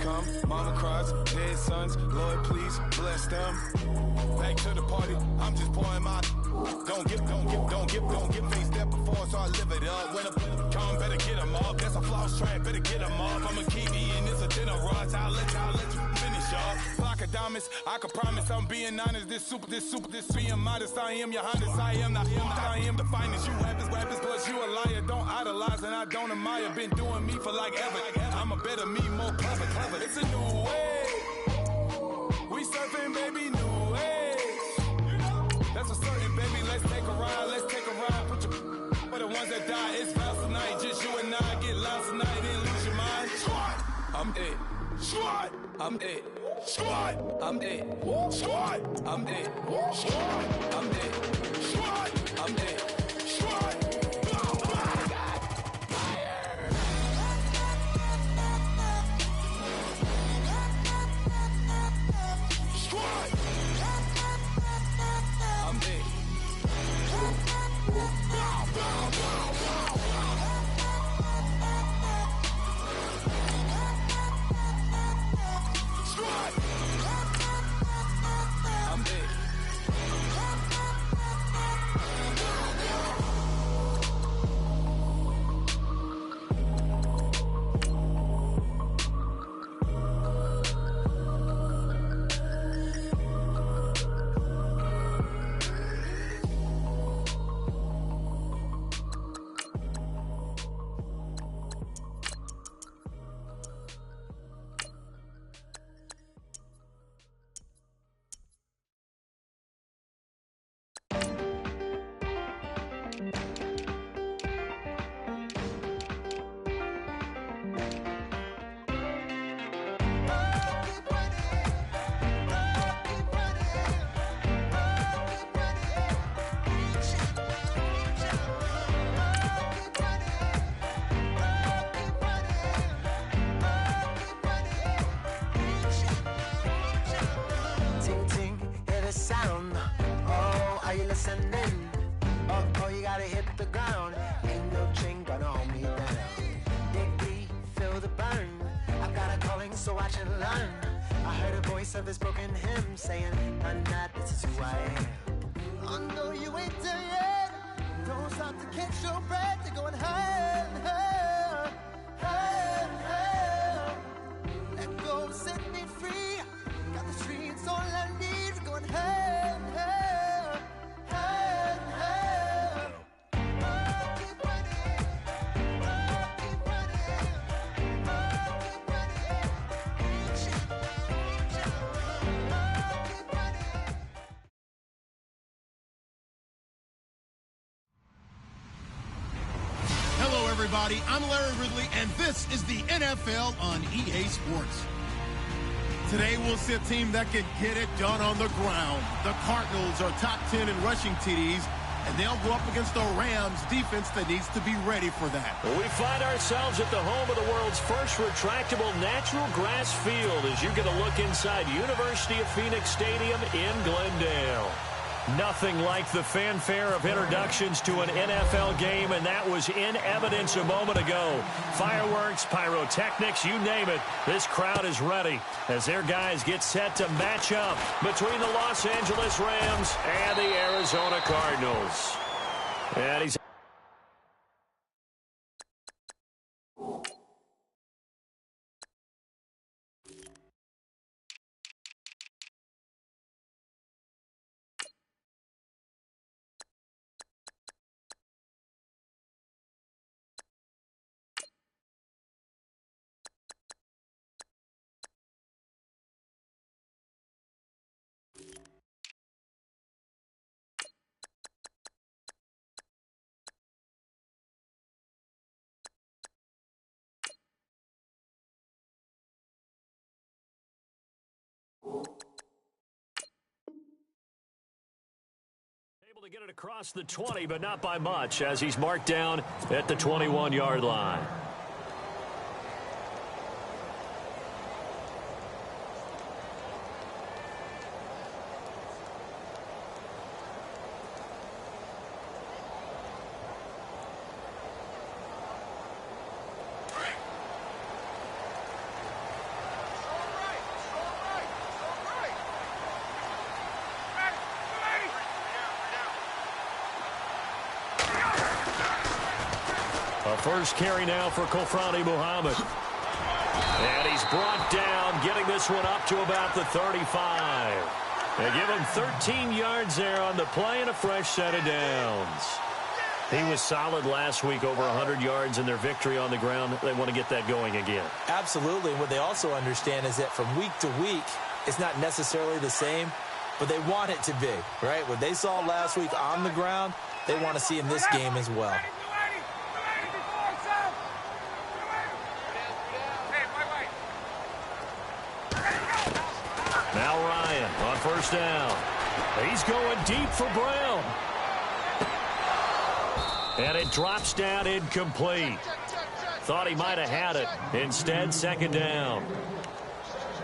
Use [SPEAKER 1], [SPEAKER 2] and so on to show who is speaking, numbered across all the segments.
[SPEAKER 1] Come, mama cries, dead sons, Lord please bless them. Back to the party, I'm just pouring my. Don't get face that before, so I live it up. When a come, better get 'em up. That's a floss track, better get 'em up. I'm a kiwi and it's a dinner rush. I'll let you finish up. Flock of diamonds, I can promise I'm being honest. This being modest. I am your highness, I am the finest. You rappers, plus you a liar. Don't idolize and I don't admire. Been doing me for like ever. I'm a better me, more clever. It's a new way. We surfing, baby, new way. That's a certain, baby. Let's take a ride. Put your for the ones that die. It's vows tonight. Just you and I get lost tonight. Then lose your mind. Squad, I'm dead. Squad, I'm dead. Squad, I'm dead. Squad, I'm dead. Squad, I'm dead. Squad, I'm dead. Squad. Oh, you gotta hit the ground. Ain't no chain gonna hold me down. Dig deep, feel the burn. I've got a calling, so watch and learn. I heard a voice of this broken hymn saying, "I'm not, this is who I am." I know you ain't there yet. Don't stop to catch your breath. You're going higher, higher, higher, higher. Let go, set me free. Got the streets, all I need. We're going higher, higher, higher, higher. Oh, keep running. Oh, keep running. Oh, keep running. Reach out, reach out. Oh, keep running.
[SPEAKER 2] Hello, everybody. I'm Larry Ridley, and this is the NFL on EA Sports. Today, we'll see a team that can get it done on the ground. The Cardinals are top 10 in rushing TDs, and they'll go up against the Rams defense that needs to be ready for that.
[SPEAKER 3] We find ourselves at the home of the world's first retractable natural grass field as you get a look inside University of Phoenix Stadium in Glendale. Nothing like the fanfare of introductions to an NFL game, and that was in evidence a moment ago. Fireworks, pyrotechnics, you name it. This crowd is ready as their guys get set to match up between the Los Angeles Rams and the Arizona Cardinals. And he's able to get it across the 20, but not by much, as he's marked down at the 21-yard line. A first carry now for Kofrani Muhammad. And he's brought down, getting this one up to about the 35. They give him 13 yards there on the play and a fresh set of downs. He was solid last week, over 100 yards in their victory on the ground. They want to get that going again.
[SPEAKER 4] Absolutely. And what they also understand is that from week to week, it's not necessarily the same, but they want it to be, right? What they saw last week on the ground, they want to see in this game as well.
[SPEAKER 3] Now Ryan on first down. He's going deep for Brown. And it drops down incomplete. Thought he might have had it. Instead, second down.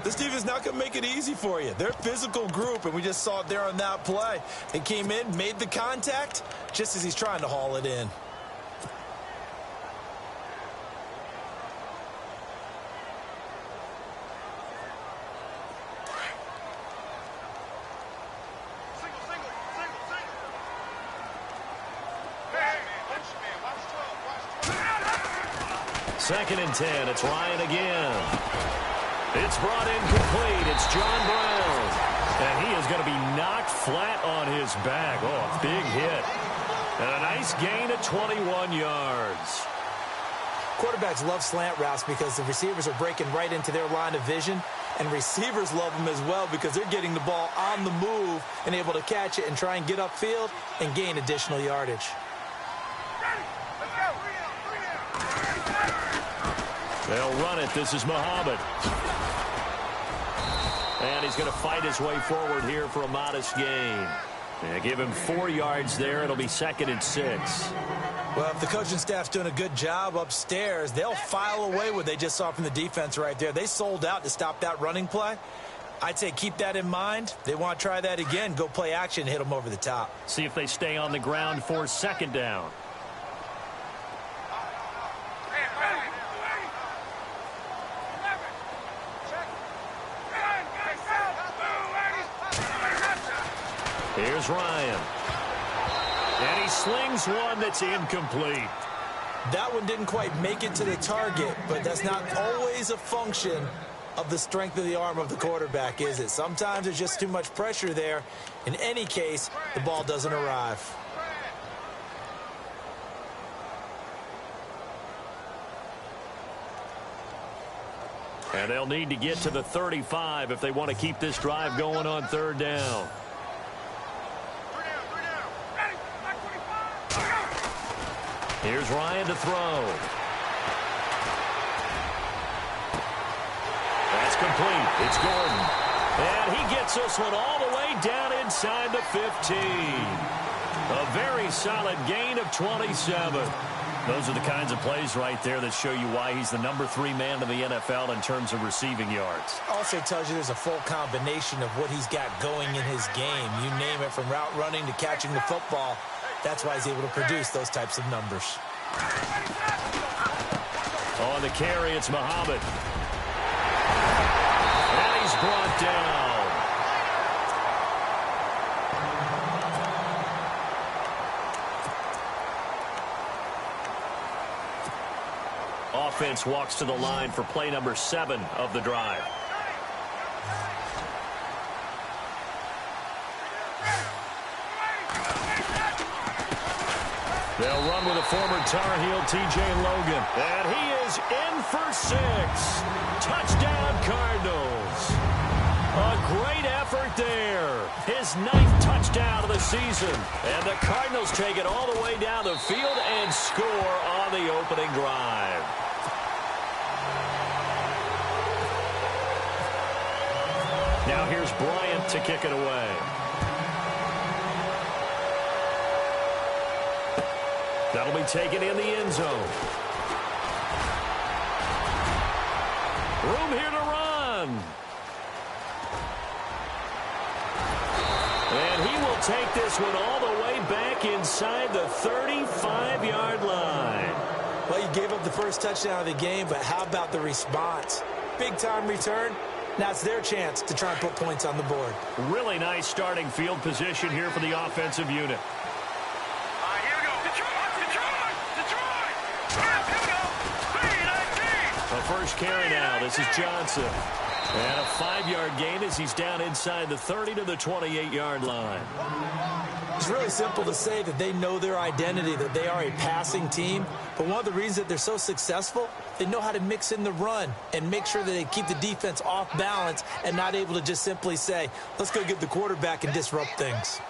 [SPEAKER 4] This defense not going to make it easy for you. They're a physical group, and we just saw it there on that play. They came in, made the contact, just as he's trying to haul it in.
[SPEAKER 3] Second and 10. It's Ryan again. It's brought in complete. It's John Brown. And he is going to be knocked flat on his back. Oh, a big hit. And a nice gain of 21 yards.
[SPEAKER 4] Quarterbacks love slant routes because the receivers are breaking right into their line of vision. And receivers love them as well because they're getting the ball on the move and able to catch it and try and get upfield and gain additional yardage.
[SPEAKER 3] They'll run it. This is Muhammad. And he's going to fight his way forward here for a modest gain. And give him 4 yards there. It'll be second and 6.
[SPEAKER 4] Well, if the coaching staff's doing a good job upstairs, they'll file away what they just saw from the defense right there. They sold out to stop that running play. I'd say keep that in mind. They want to try that again. Go play action, hit them over the top.
[SPEAKER 3] See if they stay on the ground for second down. Here's Ryan. And he slings one that's incomplete.
[SPEAKER 4] That one didn't quite make it to the target, but that's not always a function of the strength of the arm of the quarterback, is it? Sometimes there's just too much pressure there. In any case, the ball doesn't arrive.
[SPEAKER 3] And they'll need to get to the 35 if they want to keep this drive going on third down. Here's Ryan to throw. That's complete. It's Gordon. And he gets this one all the way down inside the 15. A very solid gain of 27. Those are the kinds of plays right there that show you why he's the number 3 man in the NFL in terms of receiving yards.
[SPEAKER 4] Also tells you there's a full combination of what he's got going in his game. You name it, from route running to catching the football. That's why he's able to produce those types of numbers.
[SPEAKER 3] On the carry, it's Muhammad. And he's brought down. Offense walks to the line for play number 7 of the drive. They'll run with a former Tar Heel, T.J. Logan. And he is in for 6. Touchdown, Cardinals. A great effort there. His 9th touchdown of the season. And the Cardinals take it all the way down the field and score on the opening drive. Now here's Bryant to kick it away. That'll be taken in the end zone. Room here to run. And he will take this one all the way back inside the 35-yard line.
[SPEAKER 4] Well, you gave up the first touchdown of the game, but how about the response? Big-time return. Now it's their chance to try and put points on the board.
[SPEAKER 3] Really nice starting field position here for the offensive unit.
[SPEAKER 1] Here we go. Detroit! Detroit! Detroit!
[SPEAKER 3] first carry now. This is Johnson. And a 5-yard gain as he's down inside the 30 to the 28-yard line.
[SPEAKER 4] It's really simple to say that they know their identity, that they are a passing team. But one of the reasons that they're so successful, they know how to mix in the run and make sure that they keep the defense off balance and not able to just simply say, let's go get the quarterback and disrupt things.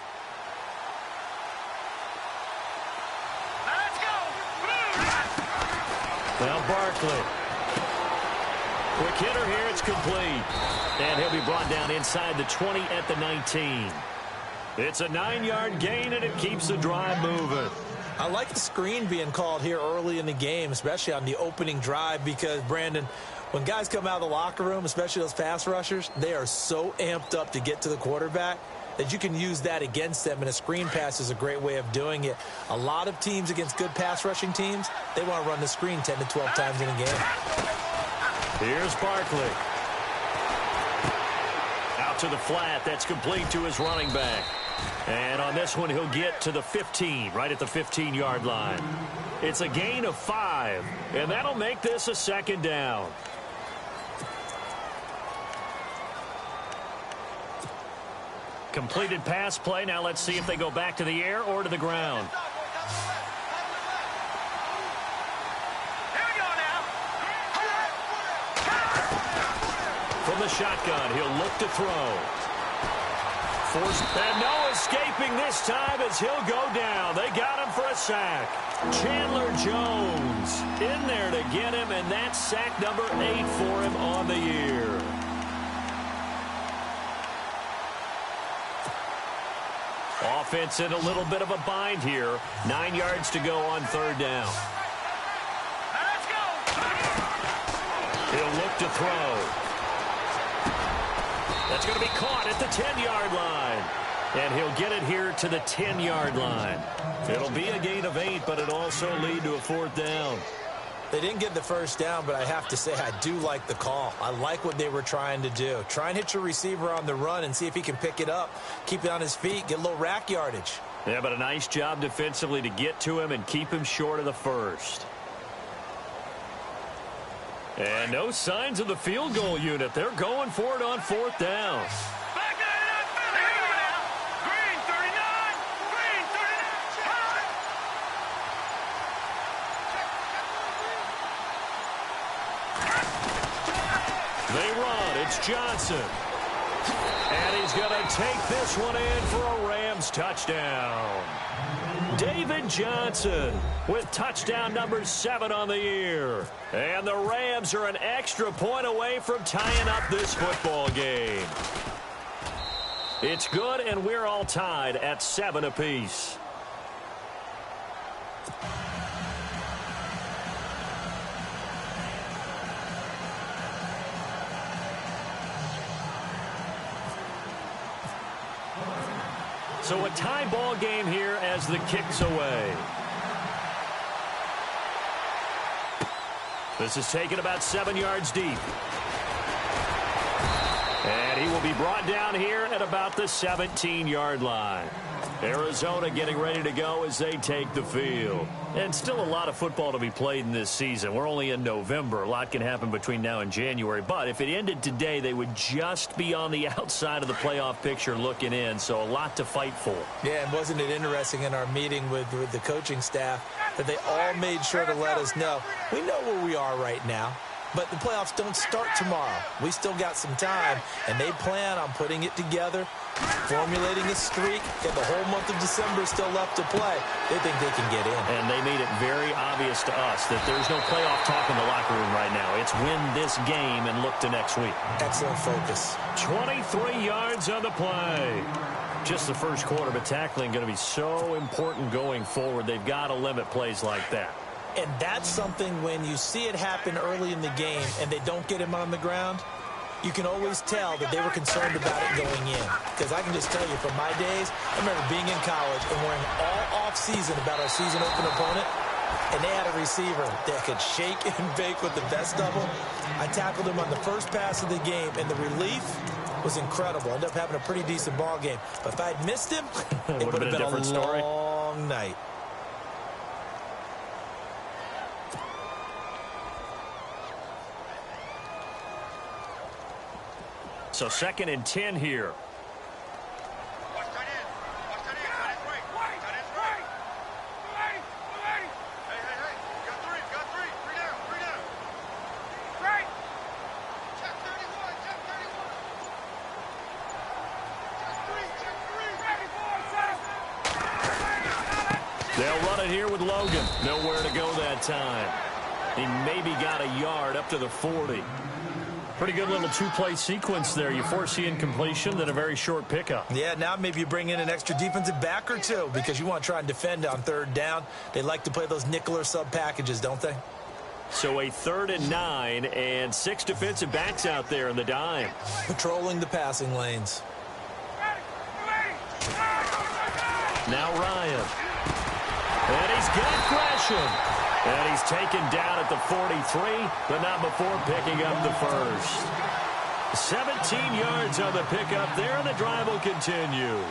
[SPEAKER 3] Now Barkley. Quick hitter here, it's complete. And he'll be brought down inside the 20 at the 19. It's a 9-yard gain, and it keeps the drive moving.
[SPEAKER 4] I like the screen being called here early in the game, especially on the opening drive, because, Brandon, when guys come out of the locker room, especially those pass rushers, they are so amped up to get to the quarterback that you can use that against them, and a screen pass is a great way of doing it. A lot of teams against good pass rushing teams, they want to run the screen 10 to 12 times in a game.
[SPEAKER 3] Here's Barkley. Out to the flat. That's complete to his running back. And on this one, he'll get to the 15, right at the 15-yard line. It's a gain of 5, and that'll make this a second down. Completed pass play. Now let's see if they go back to the air or to the ground. From the shotgun, he'll look to throw. Forced, and no escaping this time as he'll go down. They got him for a sack. Chandler Jones in there to get him, and that's sack number 8 for him on the year. Offense in a little bit of a bind here. 9 yards to go on third down.
[SPEAKER 1] Let's go.
[SPEAKER 3] He'll look to throw. That's going to be caught at the 10-yard line. And he'll get it here to the 10-yard line. It'll be a gain of 8, but it'll also lead to a fourth down.
[SPEAKER 4] They didn't get the first down, but I have to say I do like the call. I like what they were trying to do. Try and hit your receiver on the run and see if he can pick it up, keep it on his feet, get a little rack yardage.
[SPEAKER 3] Yeah, but a nice job defensively to get to him and keep him short of the first. And no signs of the field goal unit. They're going for it on fourth down.
[SPEAKER 1] Back to the NFL. Here we go now. Green 39. Green 39.
[SPEAKER 3] They run. It's Johnson. And he's going to take this one in for a Rams touchdown. David Johnson with touchdown number 7 on the year. And the Rams are an extra point away from tying up this football game. It's good, and we're all tied at 7 apiece. So a tie ball game here as the kick's away. This is taken about 7 yards deep. And he will be brought down here at about the 17-yard line. Arizona getting ready to go as they take the field. And still a lot of football to be played in this season. We're only in November. A lot can happen between now and January. But if it ended today, they would just be on the outside of the playoff picture looking in. So a lot to fight for.
[SPEAKER 4] Yeah, and wasn't it interesting in our meeting with the coaching staff that they all made sure to let us know, we know where we are right now. But the playoffs don't start tomorrow. We still got some time, and they plan on putting it together, formulating a streak, and the whole month of December is still left to play. They think they can get in.
[SPEAKER 3] And they made it very obvious to us that there's no playoff talk in the locker room right now. It's win this game and look to next week.
[SPEAKER 4] Excellent focus.
[SPEAKER 3] 23 yards on the play. Just the first quarter, but tackling going to be so important going forward. They've got to limit plays like that.
[SPEAKER 4] And that's something when you see it happen early in the game and they don't get him on the ground, you can always tell that they were concerned about it going in. Because I can just tell you from my days, I remember being in college and worrying all off-season about our season open opponent, and they had a receiver that could shake and bake with the best of them. I tackled him on the first pass of the game, and the relief was incredible. I ended up having a pretty decent ball game. But if I'd missed him, it would have been a long night.
[SPEAKER 3] So 2nd and 10 here. They'll run it here with Logan. Nowhere to go that time. He maybe got a yard up to the 40. Pretty good little two-play sequence there. You force the incompletion, then a very short pickup.
[SPEAKER 4] Yeah, now maybe you bring in an extra defensive back or two because you want to try and defend on 3rd down. They like to play those nickel or sub packages, don't they?
[SPEAKER 3] So a 3rd and 9 and 6 defensive backs out there in the dime.
[SPEAKER 4] Patrolling the passing lanes.
[SPEAKER 3] Now Ryan. And he's got Gresham. And he's taken down at the 43, but not before picking up the first. 17 yards on the pickup there, and the drive will continue.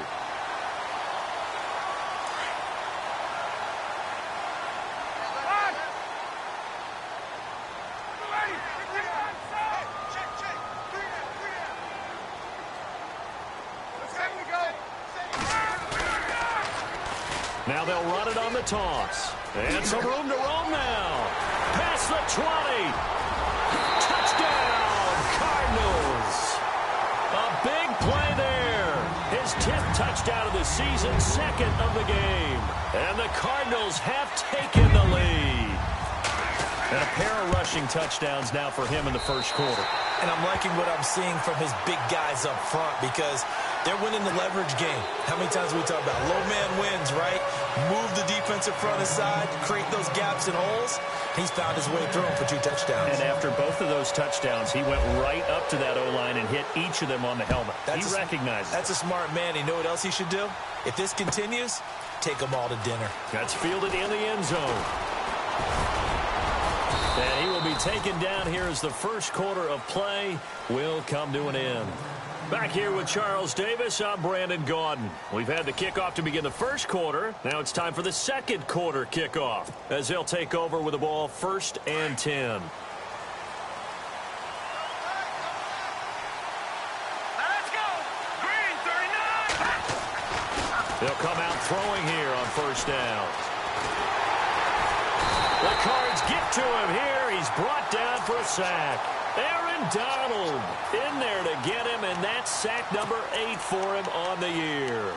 [SPEAKER 3] Now they'll run it on the toss. And some room to roam now. Past the 20. Touchdown, Cardinals. A big play there. His 10th touchdown of the season, 2nd of the game. And the Cardinals have taken the lead. And a pair of rushing touchdowns now for him in the first quarter.
[SPEAKER 4] And I'm liking what I'm seeing from his big guys up front because they're winning the leverage game. How many times we talk about low man wins, right? Move the defensive front aside, create those gaps and holes. He's found his way through them for 2 touchdowns.
[SPEAKER 3] And after both of those touchdowns, he went right up to that O-line and hit each of them on the helmet. He recognized it.
[SPEAKER 4] That's a smart man. You know what else he should do? If this continues, take them all to dinner.
[SPEAKER 3] That's fielded in the end zone. And he will be taken down here as the first quarter of play will come to an end. Back here with Charles Davis, I'm Brandon Gaudin. We've had the kickoff to begin the first quarter. Now it's time for the second quarter kickoff as they'll take over with the ball 1st and 10.
[SPEAKER 5] Let's go! Green, 39!
[SPEAKER 3] They'll come out throwing here on 1st down. The Cards get to him here. He's brought down for a sack. Aaron Donald in there to get him, and that's sack number 8 for him on the year.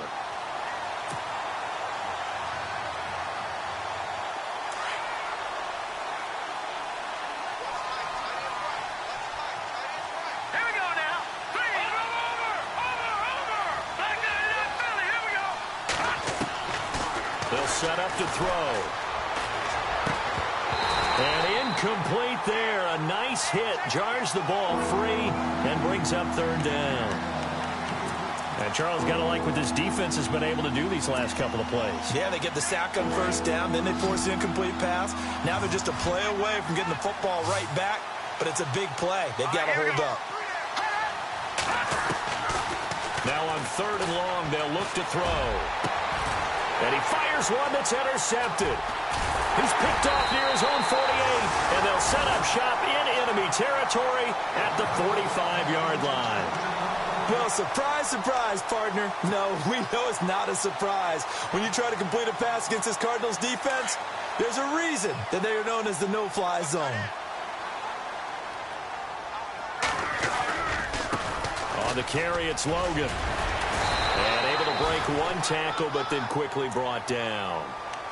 [SPEAKER 5] Here we go now. 3. Over. Back down to Philly. Here we go.
[SPEAKER 3] They'll set up to throw. And incomplete there. A nice hit. Jars the ball free and brings up 3rd down. And Charles, got to like what this defense has been able to do these last couple of plays.
[SPEAKER 4] Yeah, they get the sack on 1st down. Then they force the incomplete pass. Now they're just a play away from getting the football right back. But it's a big play. They've got to hold up.
[SPEAKER 3] Now on 3rd and long, they'll look to throw. And he fires one that's intercepted. He's picked off near his own 48, and they'll set up shop in enemy territory at the 45-yard line.
[SPEAKER 4] Well, surprise, surprise, partner. No, we know it's not a surprise. When you try to complete a pass against this Cardinals defense, there's a reason that they are known as the no-fly zone.
[SPEAKER 3] On the carry, it's Logan. And able to break 1 tackle, but then quickly brought down.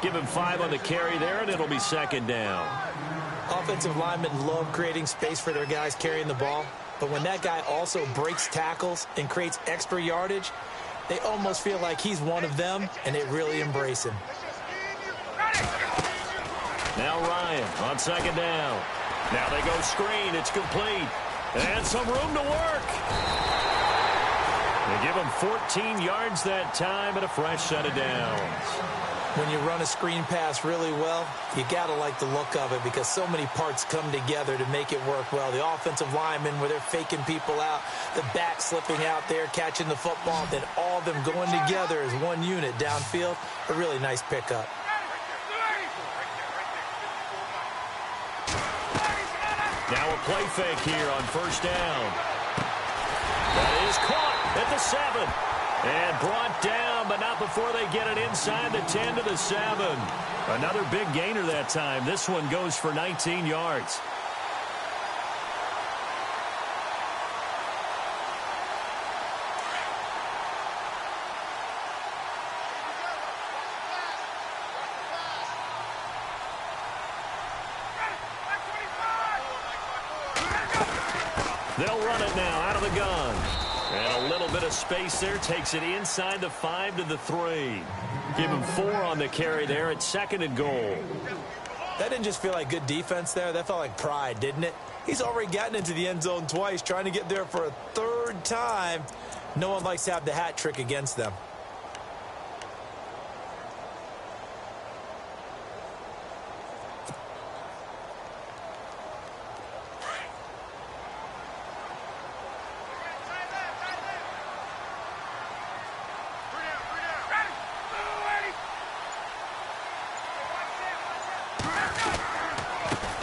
[SPEAKER 3] Give him 5 on the carry there, and it'll be 2nd down.
[SPEAKER 4] Offensive linemen love creating space for their guys carrying the ball. But when that guy also breaks tackles and creates extra yardage, they almost feel like he's one of them, and they really embrace him.
[SPEAKER 3] Now Ryan on 2nd down. Now they go screen. It's complete. And some room to work. They give him 14 yards that time and a fresh set of downs.
[SPEAKER 4] When you run a screen pass really well, you got to like the look of it because so many parts come together to make it work well. The offensive linemen, where they're faking people out, the back slipping out there, catching the football, then all of them going together as one unit downfield. A really nice pickup.
[SPEAKER 3] Now a play fake here on 1st down. That the 7. And brought down, but not before they get it inside the 10 to the 7. Another big gainer that time. This one goes for 19 yards. They'll run it now out of the gun. And a little bit of space there takes it inside the 5 to the 3. Give him 4 on the carry there at 2nd and goal.
[SPEAKER 4] That didn't just feel like good defense there. That felt like pride, didn't it? He's already gotten into the end zone twice, trying to get there for a 3rd time. No one likes to have the hat trick against them.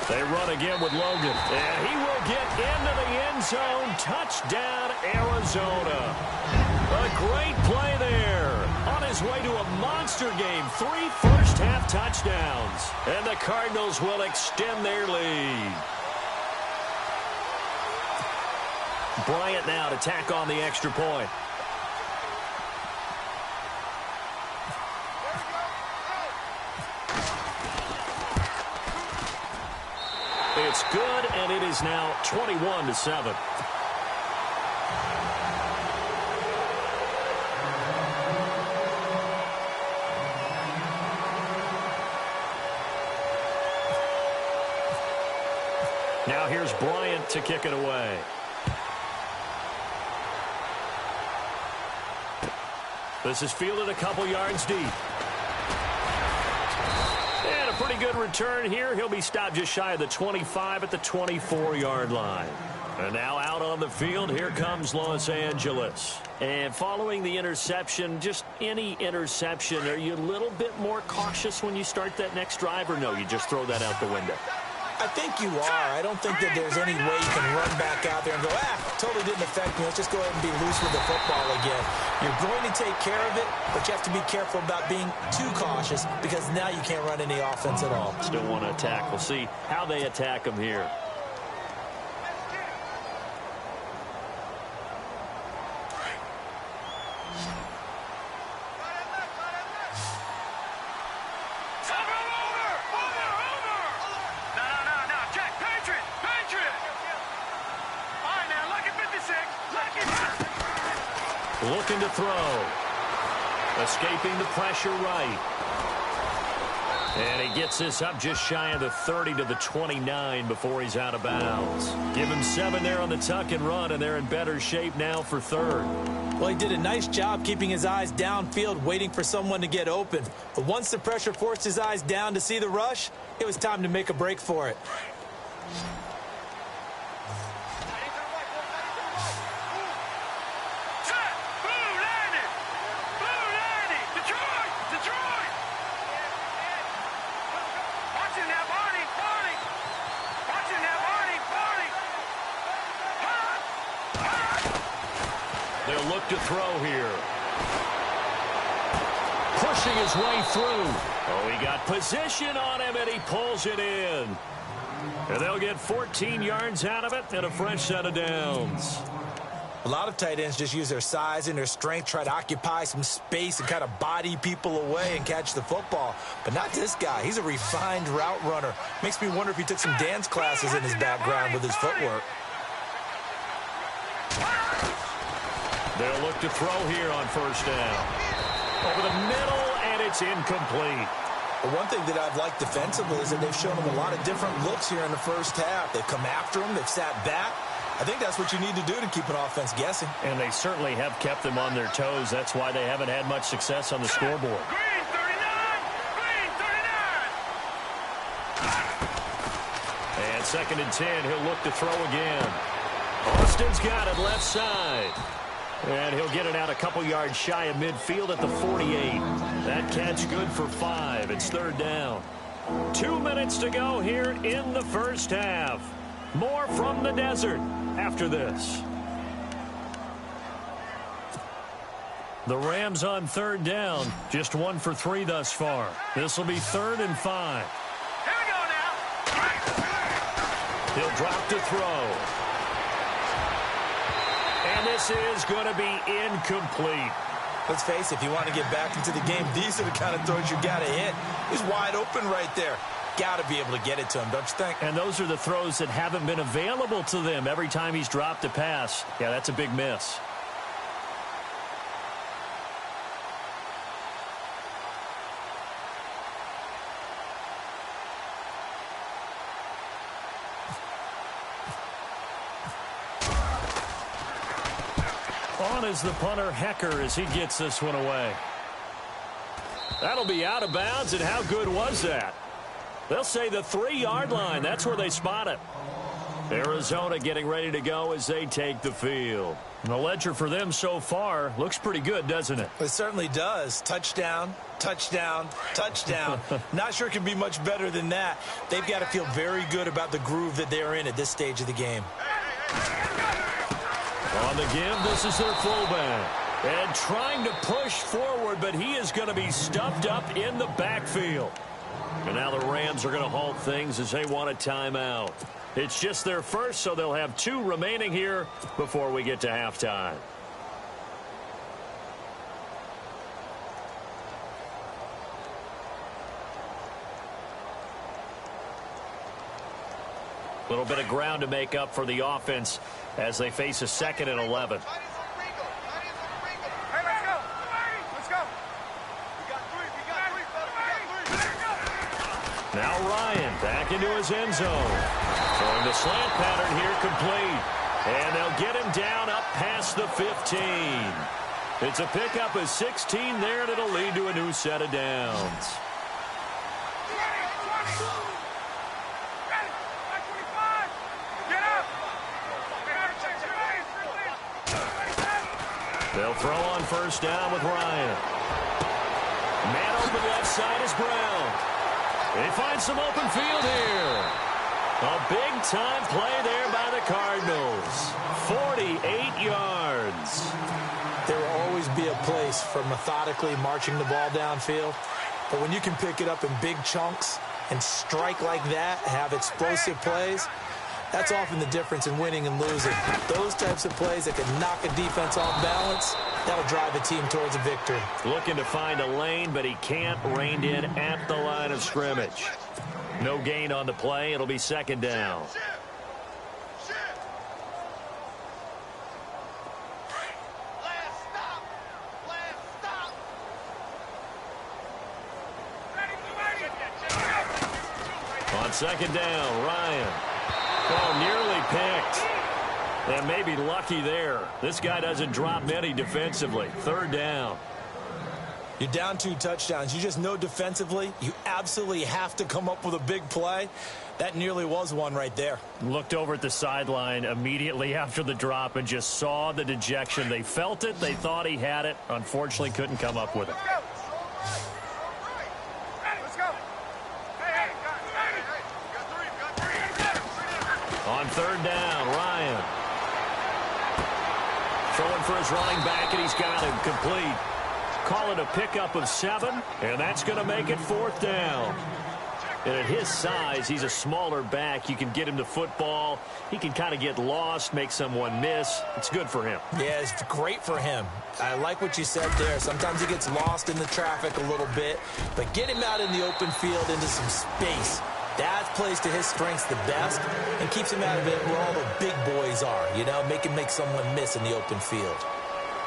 [SPEAKER 3] They run again with Logan, and he will get into the end zone. Touchdown, Arizona. A great play there. On his way to a monster game, 3 first-half touchdowns. And the Cardinals will extend their lead. Bryant now to tack on the extra point. It's good, and it is now 21-7. Now here's Bryant to kick it away. This is fielded a couple yards deep. And a pretty good return here. He'll be stopped just shy of the 25 at the 24-yard line. And now out on the field, here comes Los Angeles. And following the interception, just any interception, are you a little bit more cautious when you start that next drive, or no, you just throw that out the window?
[SPEAKER 4] I think you are. I don't think that there's any way you can run back out there and go, totally didn't affect me. Let's just go ahead and be loose with the football again. You're going to take care of it, but you have to be careful about being too cautious because now you can't run any offense at all.
[SPEAKER 3] Still want to attack. We'll see how they attack him here. Looking to throw. Escaping the pressure right. And he gets this up just shy of the 30 to the 29 before he's out of bounds. Give him 7 there on the tuck and run, and they're in better shape now for third.
[SPEAKER 4] Well, he did a nice job keeping his eyes downfield, waiting for someone to get open. But once the pressure forced his eyes down to see the rush, it was time to make a break for it.
[SPEAKER 3] They'll look to throw here. Pushing his way through. Oh, he got position on him, and he pulls it in. And they'll get 14 yards out of it and a fresh set of downs.
[SPEAKER 4] A lot of tight ends just use their size and their strength, try to occupy some space and kind of body people away and catch the football. But not this guy. He's a refined route runner. Makes me wonder if he took some dance classes in his background with his footwork.
[SPEAKER 3] They'll look to throw here on first down. Over the middle, and it's incomplete.
[SPEAKER 4] But one thing that I've liked defensively is that they've shown him a lot of different looks here in the first half. They've come after him. They've sat back. I think that's what you need to do to keep an offense guessing.
[SPEAKER 3] And they certainly have kept them on their toes. That's why they haven't had much success on the scoreboard.
[SPEAKER 5] Green 39! Green 39!
[SPEAKER 3] And 2nd and 10, he'll look to throw again. Austin's got it left side. And he'll get it out a couple yards shy of midfield at the 48. That catch good for 5. It's 3rd down. 2 minutes to go here in the first half. More from the desert after this. The Rams on third down, just 1 for 3 thus far. This will be 3rd and 5.
[SPEAKER 5] Here we go now.
[SPEAKER 3] He'll drop to throw. And this is going to be incomplete.
[SPEAKER 4] Let's face it, if you want to get back into the game, these are the kind of throws you got to hit. He's wide open right there. Got to be able to get it to him, don't you think?
[SPEAKER 3] And those are the throws that haven't been available to them every time he's dropped a pass. Yeah, that's a big miss. On is the punter, Hecker, as he gets this one away. That'll be out of bounds, and how good was that? They'll say the 3-yard line. That's where they spot it. Arizona getting ready to go as they take the field. And the ledger for them so far looks pretty good, doesn't it?
[SPEAKER 4] It certainly does. Touchdown, touchdown, touchdown. Not sure it can be much better than that. They've got to feel very good about the groove that they're in at this stage of the game.
[SPEAKER 3] On the give, this is their fullback. And trying to push forward, but he is going to be stuffed up in the backfield. And now the Rams are going to halt things as they want a timeout. It's just their first, so they'll have 2 remaining here before we get to halftime. A little bit of ground to make up for the offense as they face a 2nd and 11.
[SPEAKER 5] Hey, let's go. Let's go. We got 3. We got 3.
[SPEAKER 3] Now Ryan back into his end zone. Throwing the slant pattern here complete. And they'll get him down up past the 15. It's a pickup of 16 there, and it'll lead to a new set of downs. They'll throw on first down with Ryan. Man open left side is Brown. They find some open field here. A big-time play there by the Cardinals. 48 yards.
[SPEAKER 4] There will always be a place for methodically marching the ball downfield. But when you can pick it up in big chunks and strike like that, have explosive plays, that's often the difference in winning and losing. Those types of plays that can knock a defense off balance, that'll drive a team towards a victory.
[SPEAKER 3] Looking to find a lane, but he can't. Reined in at the line of scrimmage. No gain on the play. It'll be 2nd down. On 2nd down, Ryan. Oh, nearly picked. And maybe lucky there. This guy doesn't drop many defensively. 3rd down.
[SPEAKER 4] You're down 2 touchdowns. You just know defensively you absolutely have to come up with a big play. That nearly was one right there.
[SPEAKER 3] Looked over at the sideline immediately after the drop and just saw the dejection. They felt it. They thought he had it. Unfortunately, couldn't come up with it. On 3rd down, Ryan. Throwing for his running back, and he's got him complete. Call it a pickup of 7, and that's going to make it 4th down. And at his size, he's a smaller back. You can get him to football. He can kind of get lost, make someone miss. It's good for him.
[SPEAKER 4] Yeah, it's great for him. I like what you said there. Sometimes he gets lost in the traffic a little bit, but get him out in the open field into some space. That plays to his strengths the best and keeps him out of it where all the big boys are, you know, make someone miss in the open field.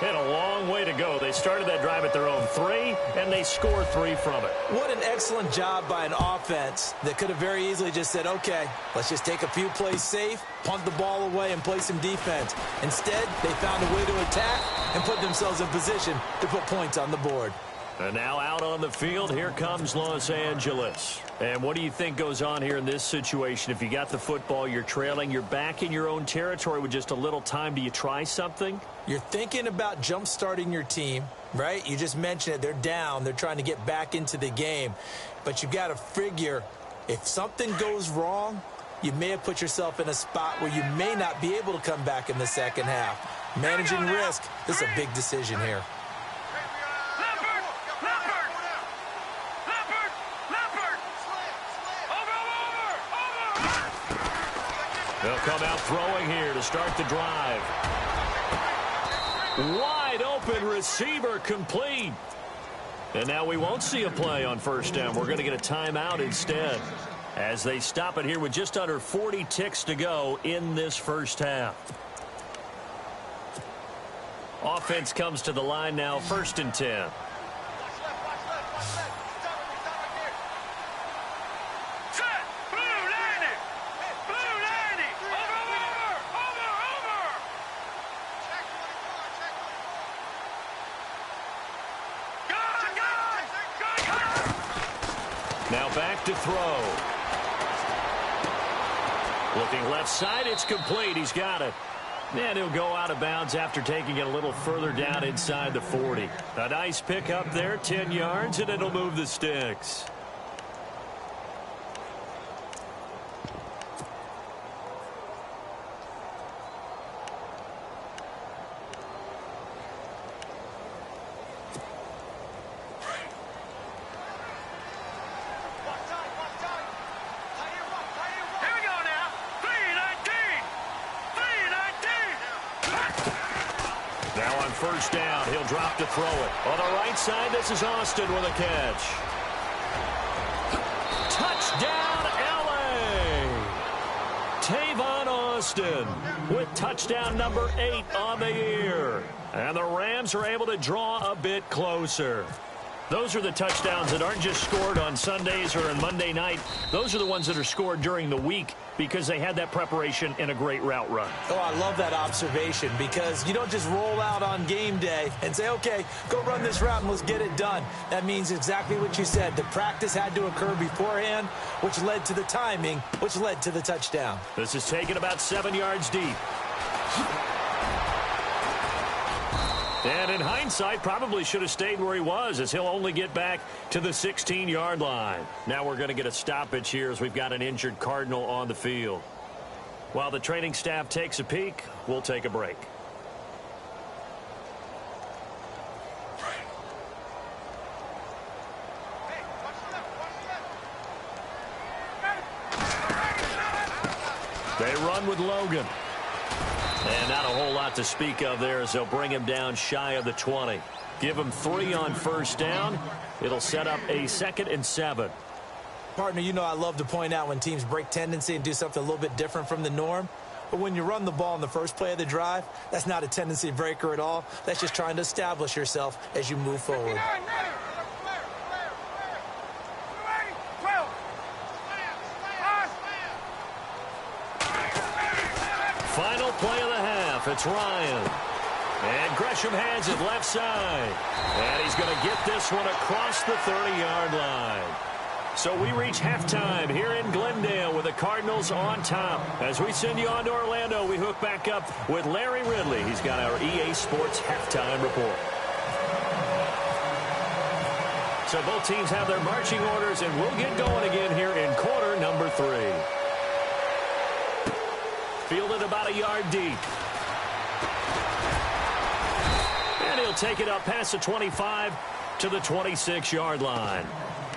[SPEAKER 3] Had a long way to go. They started that drive at their own 3, and they scored 3 from it.
[SPEAKER 4] What an excellent job by an offense that could have very easily just said, okay, let's just take a few plays safe, punt the ball away, and play some defense. Instead, they found a way to attack and put themselves in position to put points on the board.
[SPEAKER 3] And now out on the field, here comes Los Angeles. And what do you think goes on here in this situation? If you got the football, you're trailing, you're back in your own territory with just a little time. Do you try something?
[SPEAKER 4] You're thinking about jump-starting your team, right? You just mentioned it. They're down. They're trying to get back into the game. But you've got to figure if something goes wrong, you may have put yourself in a spot where you may not be able to come back in the second half. Managing risk, this is a big decision here.
[SPEAKER 3] They'll come out throwing here to start the drive. Wide open receiver complete. And now we won't see a play on first down. We're going to get a timeout instead as they stop it here with just under 40 ticks to go in this first half. Offense comes to the line now, 1st and 10. Now back to throw. Looking left side, it's complete. He's got it. And he'll go out of bounds after taking it a little further down inside the 40. A nice pick up there, 10 yards, and it'll move the sticks. First down, he'll drop to throw it. On the right side, this is Austin with a catch. Touchdown, L.A. Tavon Austin with touchdown number 8 on the year. And the Rams are able to draw a bit closer. Those are the touchdowns that aren't just scored on Sundays or on Monday night. Those are the ones that are scored during the week because they had that preparation in a great route run.
[SPEAKER 4] Oh, I love that observation because you don't just roll out on game day and say, okay, go run this route and let's get it done. That means exactly what you said. The practice had to occur beforehand, which led to the timing, which led to the touchdown.
[SPEAKER 3] This is taken about 7 yards deep. And in hindsight, probably should have stayed where he was as he'll only get back to the 16-yard line. Now we're going to get a stoppage here as we've got an injured Cardinal on the field. While the training staff takes a peek, we'll take a break. They run with Logan. And not a whole lot to speak of there as they'll bring him down shy of the 20. Give him 3 on first down. It'll set up a 2nd and 7.
[SPEAKER 4] Partner, you know I love to point out when teams break tendency and do something a little bit different from the norm. But when you run the ball in the first play of the drive, that's not a tendency breaker at all. That's just trying to establish yourself as you move forward.
[SPEAKER 3] Final play of the half. It's Ryan. And Gresham has it left side. And he's going to get this one across the 30-yard line. So we reach halftime here in Glendale with the Cardinals on top. As we send you on to Orlando, we hook back up with Larry Ridley. He's got our EA Sports halftime report. So both teams have their marching orders, and we'll get going again here in quarter number 3. Fielded about a yard deep. And he'll take it up past the 25 to the 26-yard line.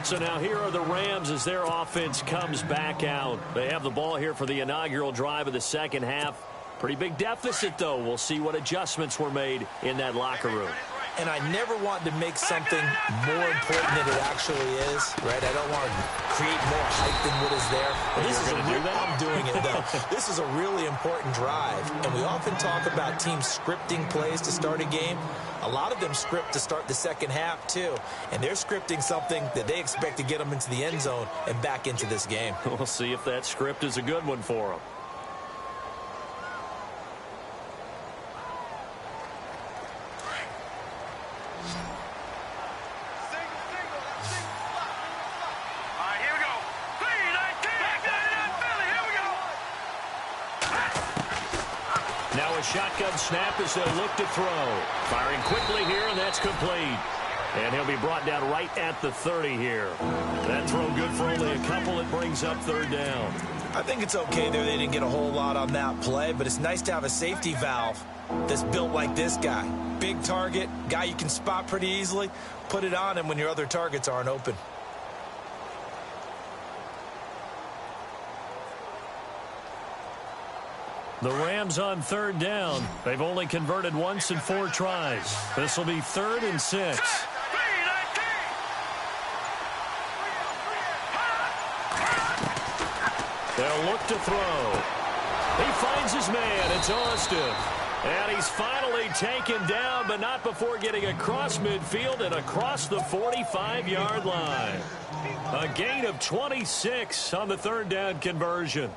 [SPEAKER 3] So now here are the Rams as their offense comes back out. They have the ball here for the inaugural drive of the second half. Pretty big deficit, though. We'll see what adjustments were made in that locker room.
[SPEAKER 4] And I never want to make something more important than it actually is, right? I don't want to create more hype than what is there. But this is I'm doing it, though. This is a really important drive. And we often talk about teams scripting plays to start a game. A lot of them script to start the second half, too. And they're scripting something that they expect to get them into the end zone and back into this game.
[SPEAKER 3] We'll see if that script is a good one for them. Shotgun snap as they'll look to throw. Firing quickly here, and that's complete. And he'll be brought down right at the 30 here. That throw good for only a couple. It brings up third down.
[SPEAKER 4] I think it's okay there. They didn't get a whole lot on that play, but it's nice to have a safety valve that's built like this guy. Big target, guy you can spot pretty easily. Put it on him when your other targets aren't open.
[SPEAKER 3] The Rams on third down. They've only converted once in 4 tries. This will be 3rd and 6. They'll look to throw. He finds his man. It's Austin. And he's finally taken down, but not before getting across midfield and across the 45-yard line. A gain of 26 on the 3rd down conversion.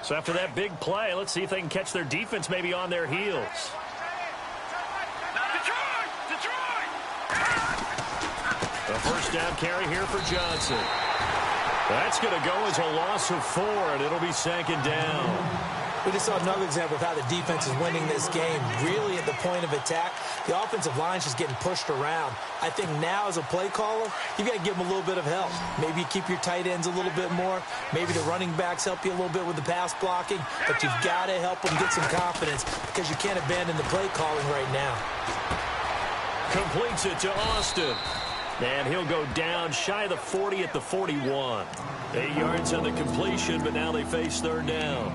[SPEAKER 3] So after that big play, let's see if they can catch their defense maybe on their heels. A first down carry here for Johnson. That's going to go as a loss of 4, and it'll be 2nd down.
[SPEAKER 4] We just saw another example of how the defense is winning this game. Really at the point of attack, the offensive line's just getting pushed around. I think now as a play caller, you've got to give them a little bit of help. Maybe you keep your tight ends a little bit more. Maybe the running backs help you a little bit with the pass blocking. But you've got to help them get some confidence because you can't abandon the play calling right now.
[SPEAKER 3] Completes it to Austin. And he'll go down shy of the 40 at the 41. 8 yards on the completion, but now they face 3rd down.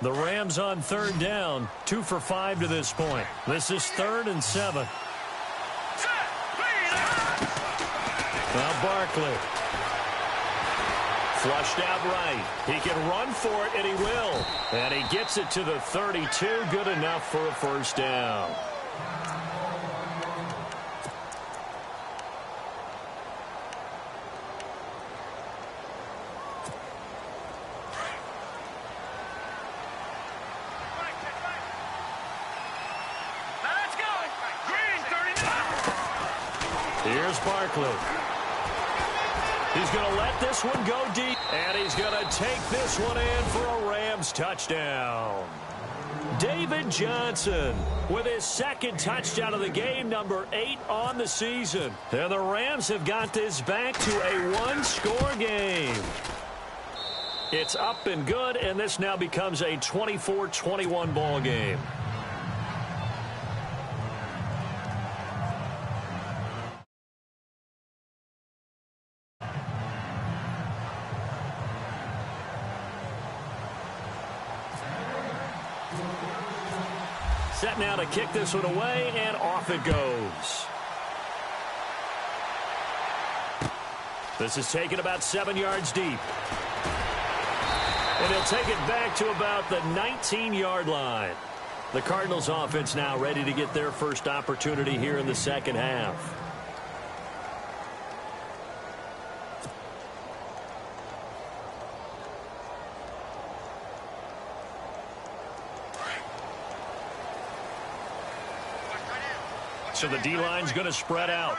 [SPEAKER 3] The Rams on 3rd down, 2 for 5 to this point. This is 3rd and 7. Now Barkley. Flushed out right. He can run for it, and he will. And he gets it to the 32. Good enough for a first down. Here's Barkley. He's going to let this one go deep, and he's going to take this one in for a Rams touchdown. David Johnson with his 2nd touchdown of the game, number 8 on the season. And the Rams have got this back to a 1-score game. It's up and good, and this now becomes a 24-21 ball game. Set now to kick this one away, and off it goes. This is taken about 7 yards deep. And he'll take it back to about the 19-yard line. The Cardinals offense now ready to get their first opportunity here in the 2nd half. So the D-line's going to spread out.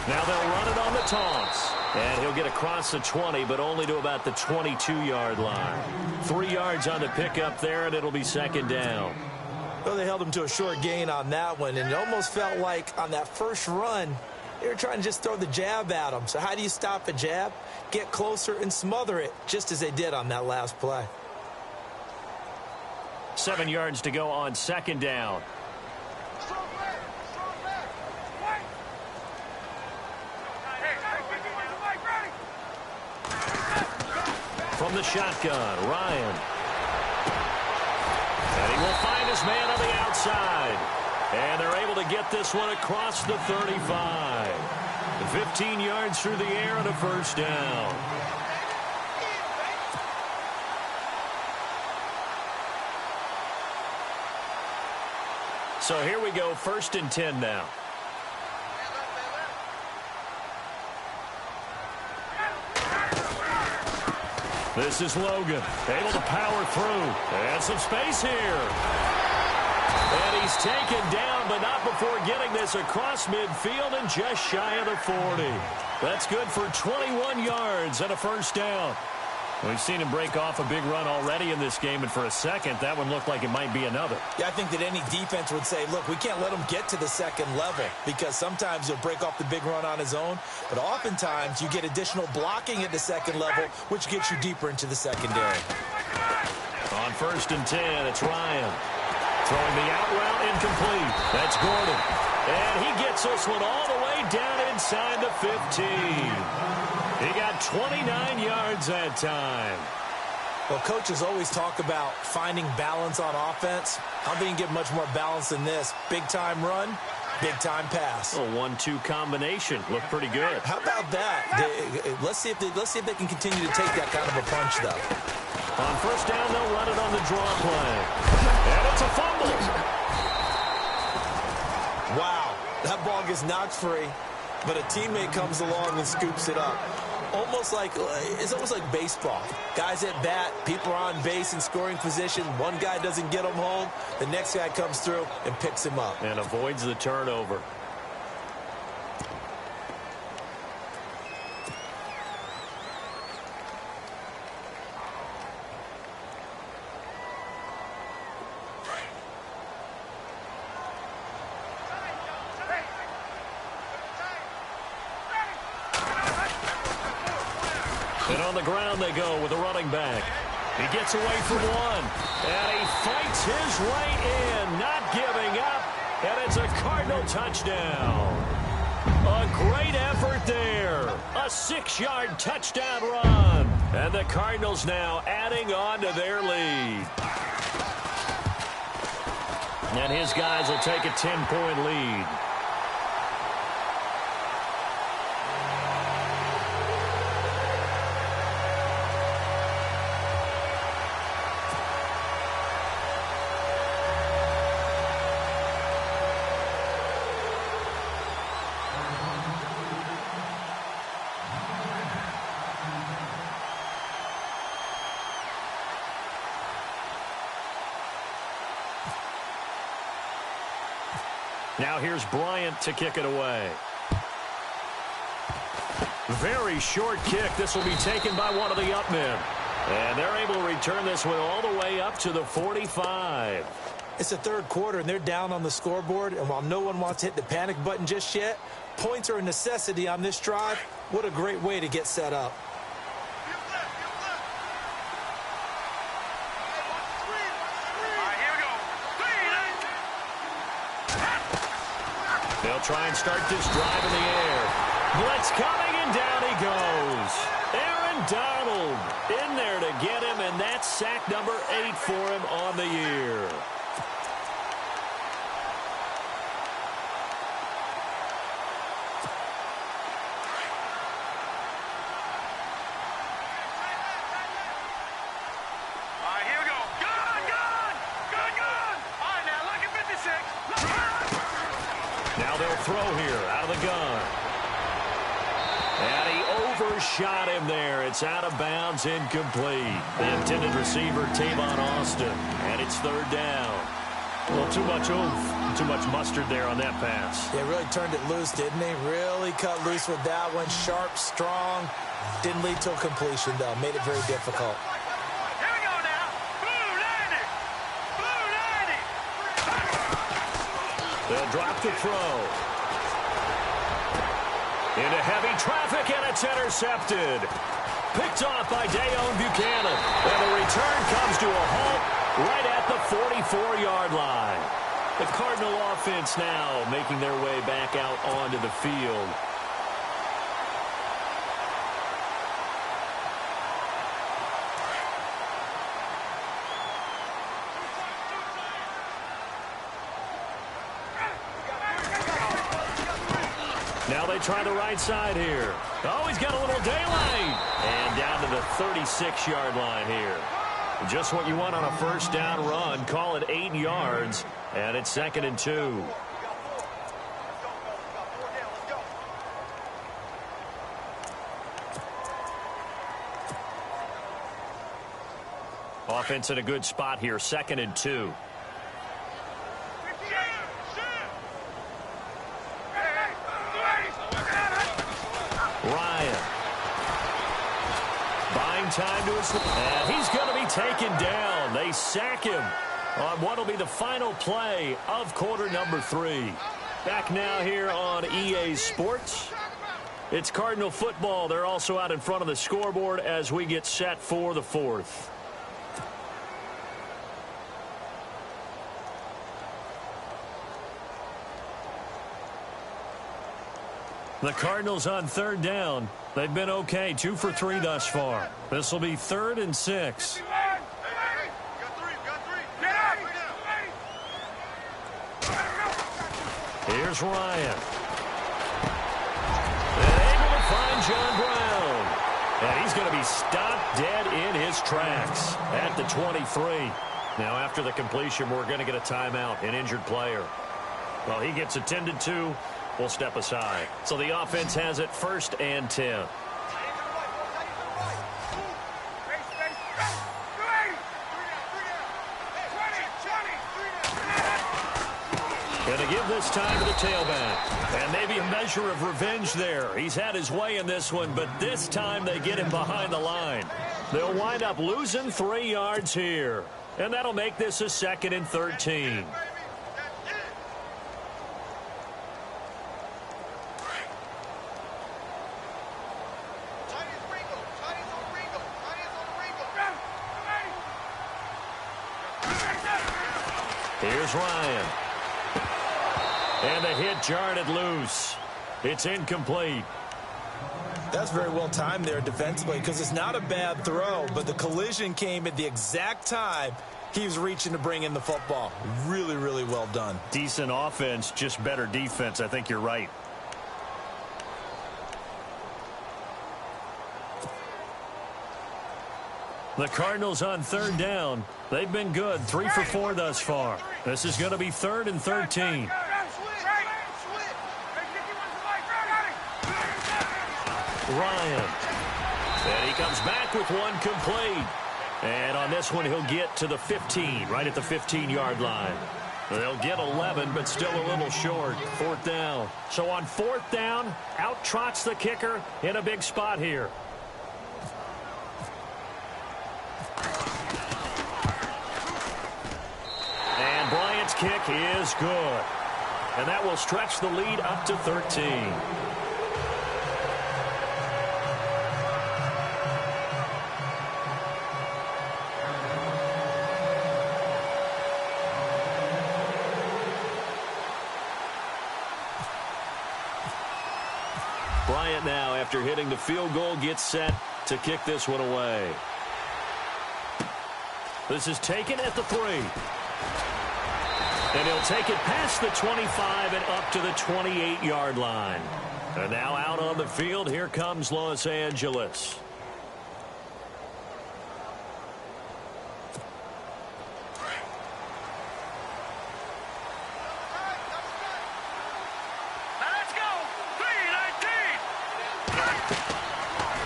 [SPEAKER 3] Now they'll run it on the toss. And he'll get across the 20, but only to about the 22-yard line. 3 yards on the pickup there, and it'll be 2nd down.
[SPEAKER 4] Well, they held him to a short gain on that one, and it almost felt like on that first run, they were trying to just throw the jab at him. So how do you stop a jab? Get closer and smother it, just as they did on that last play.
[SPEAKER 3] 7 yards to go on 2nd down. From the shotgun, Ryan. And he will find his man on the outside. And they're able to get this one across the 35. 15 yards through the air and a first down. So here we go, 1st and 10 now. This is Logan, able to power through. And some space here. And he's taken down, but not before getting this across midfield and just shy of the 40. That's good for 21 yards and a first down. We've seen him break off a big run already in this game, and for a second, that one looked like it might be another.
[SPEAKER 4] Yeah, I think that any defense would say, look, we can't let him get to the second level because sometimes he'll break off the big run on his own, but oftentimes you get additional blocking at the second level, which gets you deeper into the secondary.
[SPEAKER 3] On 1st and 10, it's Ryan. Throwing the out route incomplete. That's Gordon. And he gets this one all the way down inside the 15. He got 29 yards that time.
[SPEAKER 4] Well, coaches always talk about finding balance on offense. I don't think you can get much more balance than this. Big-time run, big-time pass.
[SPEAKER 3] A 1-2 combination. Looked pretty good.
[SPEAKER 4] How about that? Let's see if they can continue to take that kind of a punch, though.
[SPEAKER 3] On 1st down, they'll run it on the draw play. And it's a fumble.
[SPEAKER 4] Wow, that ball gets knocked free, but a teammate comes along and scoops it up. It's almost like baseball. Guys at bat, people are on base in scoring position. One guy doesn't get him home. The next guy comes through and picks him up.
[SPEAKER 3] And avoids the turnover. And on the ground they go with a running back. He gets away from one. And he fights his way in, not giving up. And it's a Cardinal touchdown. A great effort there. A 6-yard touchdown run. And the Cardinals now adding on to their lead. And his guys will take a 10-point lead. Now here's Bryant to kick it away. Very short kick. This will be taken by one of the up men. And they're able to return this one all the way up to the 45.
[SPEAKER 4] It's the third quarter, and they're down on the scoreboard. And while no one wants to hit the panic button just yet, points are a necessity on this drive. What a great way to get set up.
[SPEAKER 3] They'll try and start this drive in the air. Blitz coming, and down he goes. Aaron Donald in there to get him, and that's sack number 8 for him on the year. Now they'll throw here out of the gun. And he overshot him there. It's out of bounds, incomplete. The intended receiver, Tavon Austin. And it's 3rd down. Well, too much oomph, too much mustard there on that pass.
[SPEAKER 4] They really turned it loose, didn't they? Really cut loose with that one. Sharp, strong. Didn't lead to a completion, though. Made it very difficult.
[SPEAKER 3] They'll drop the throw. Into heavy traffic, and it's intercepted. Picked off by Dayon Buchanan. And the return comes to a halt right at the 44-yard line. The Cardinal offense now making their way back out onto the field. Now they try the right side here. Oh, he's got a little daylight. And down to the 36-yard line here. Just what you want on a 1st down run. Call it 8 yards. And it's 2nd and 2. Offense in a good spot here. 2nd and 2. time to his... And he's going to be taken down. They sack him on what will be the final play of quarter number 3. Back now here on EA Sports. It's Cardinal football. They're also out in front of the scoreboard as we get set for the 4th. The Cardinals on 3rd down. They've been okay, 2 for 3 thus far. This will be 3rd and 6. Here's Ryan. And able to find John Brown. And he's going to be stopped dead in his tracks at the 23. Now, after the completion, we're going to get a timeout, an injured player. Well, he gets attended to. We'll step aside. So the offense has it 1st and 10. Going to give this time to the tailback. And maybe a measure of revenge there. He's had his way in this one, but this time they get him behind the line. They'll wind up losing 3 yards here. And that'll make this a 2nd and 13. Here's Ryan. And the hit jarred it loose. It's incomplete.
[SPEAKER 4] That's very well timed there defensively because it's not a bad throw, but the collision came at the exact time he was reaching to bring in the football. Really, really well done.
[SPEAKER 3] Decent offense, just better defense. I think you're right. The Cardinals on 3rd down. They've been good, 3 for 4 thus far. This is going to be 3rd and 13. Ryan. And he comes back with one complete. And on this one, he'll get to the 15, right at the 15-yard line. They'll get 11, but still a little short. 4th down. So on 4th down, out trots the kicker in a big spot here. And Bryant's kick is good. And that will stretch the lead up to 13. Bryant now, after hitting the field goal, gets set to kick this one away. This is taken at the 3. And he'll take it past the 25 and up to the 28-yard line. And now out on the field, here comes Los Angeles.